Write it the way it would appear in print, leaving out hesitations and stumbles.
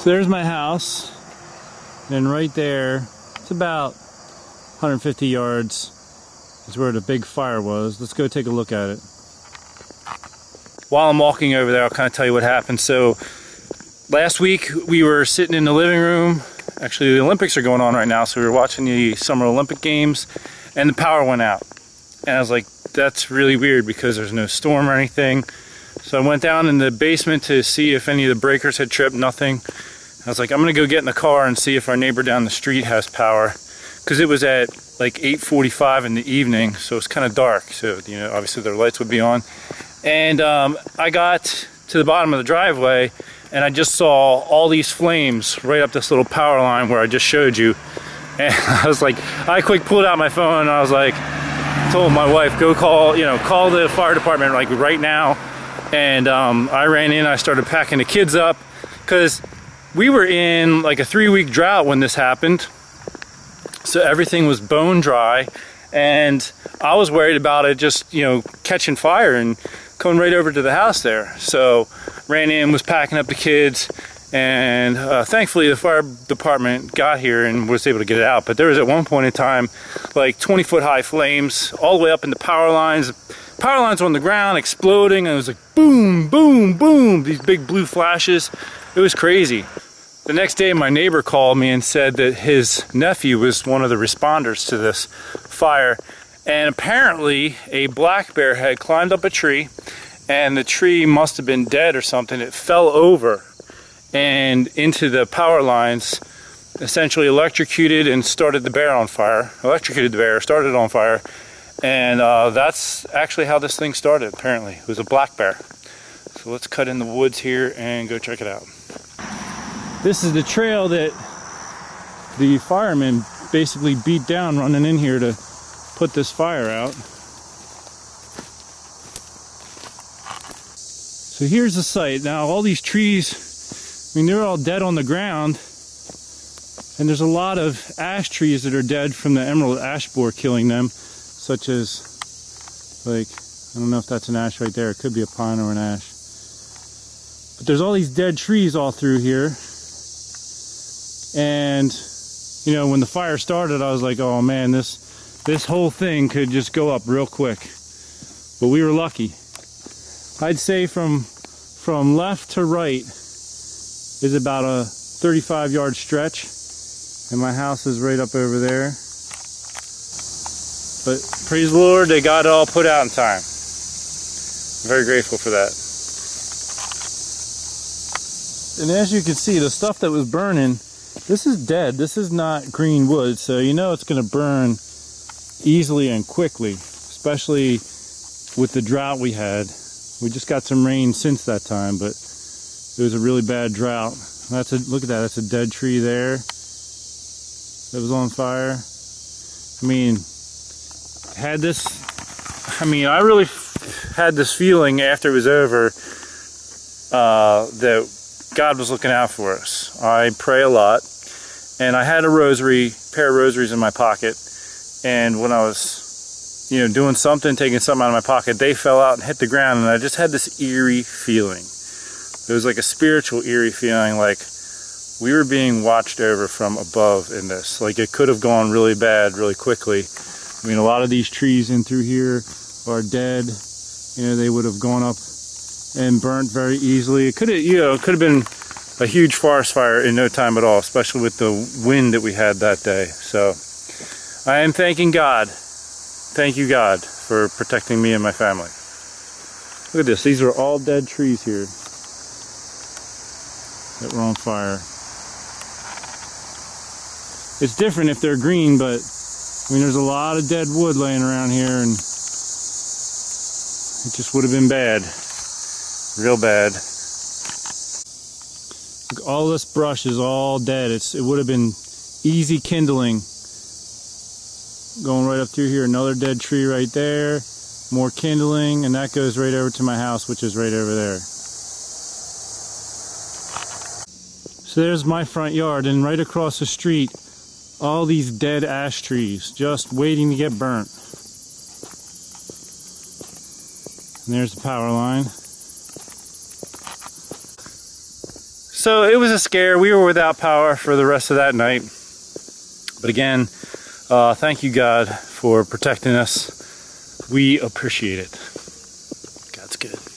So there's my house, and right there, it's about 150 yards, is where the big fire was. Let's go take a look at it. While I'm walking over there, I'll kind of tell you what happened. So last week we were sitting in the living room. Actually, the Olympics are going on right now, so we were watching the Summer Olympic Games, and the power went out. And I was like, that's really weird because there's no storm or anything. So I went down in the basement to see if any of the breakers had tripped, nothing. I was like, I'm gonna go get in the car and see if our neighbor down the street has power. Because it was at like 8:45 in the evening, so it's kind of dark. So, you know, obviously their lights would be on. And I got to the bottom of the driveway and I just saw all these flames right up this little power line where I just showed you. And I was like, I quick pulled out my phone and I was like, told my wife, go call, you know, call the fire department like right now. And I ran in, I started packing the kids up because we were in like a 3-week drought when this happened. So everything was bone dry and I was worried about it just, you know, catching fire and coming right over to the house there. So ran in, was packing up the kids, and thankfully the fire department got here and was able to get it out. But there was at one point in time like 20-foot high flames all the way up in the power lines. Power lines were on the ground exploding, and it was like boom, boom, boom, these big blue flashes. It was crazy. The next day my neighbor called me and said that his nephew was one of the responders to this fire, and apparently a black bear had climbed up a tree and the tree must have been dead or something. It fell over and into the power lines, essentially electrocuted and started the bear on fire. Electrocuted the bear, started it on fire, and that's actually how this thing started. Apparently it was a black bear. So let's cut in the woods here and go check it out. This is the trail that the firemen basically beat down running in here to put this fire out. So here's the site. Now all these trees, I mean, they're all dead on the ground, and there's a lot of ash trees that are dead from the emerald ash borer killing them, such as, like, I don't know if that's an ash right there. It could be a pine or an ash. But there's all these dead trees all through here. And, you know, when the fire started, I was like, oh man, this whole thing could just go up real quick. But we were lucky. I'd say from left to right is about a 35-yard stretch, and my house is right up over there. But praise the Lord, they got it all put out in time. I'm very grateful for that. And as you can see, the stuff that was burning, this is dead. This is not green wood, so you know it's going to burn easily and quickly, especially with the drought we had. We just got some rain since that time, but it was a really bad drought. Look at that, that's a dead tree there that was on fire. I mean, I really had this feeling after it was over that God was looking out for us. I pray a lot, and I had a pair of rosaries in my pocket, and when I was, you know, doing something, taking something out of my pocket, they fell out and hit the ground, and I just had this eerie feeling. It was like a spiritual eerie feeling, like we were being watched over from above in this. Like it could have gone really bad really quickly. I mean, a lot of these trees in through here are dead. You know, they would have gone up and burnt very easily. It could have, you know, it could have been a huge forest fire in no time at all, especially with the wind that we had that day. So I am thanking God. Thank you, God, for protecting me and my family. Look at this. These are all dead trees here that were on fire. It's different if they're green, but I mean, there's a lot of dead wood laying around here, and it just would have been bad. Real bad. Look, all this brush is all dead. It would have been easy kindling. Going right up through here, another dead tree right there, more kindling, and that goes right over to my house, which is right over there. So there's my front yard, and right across the street, all these dead ash trees just waiting to get burnt. And there's the power line. So it was a scare. We were without power for the rest of that night. But again, thank you, God, for protecting us. We appreciate it. God's good.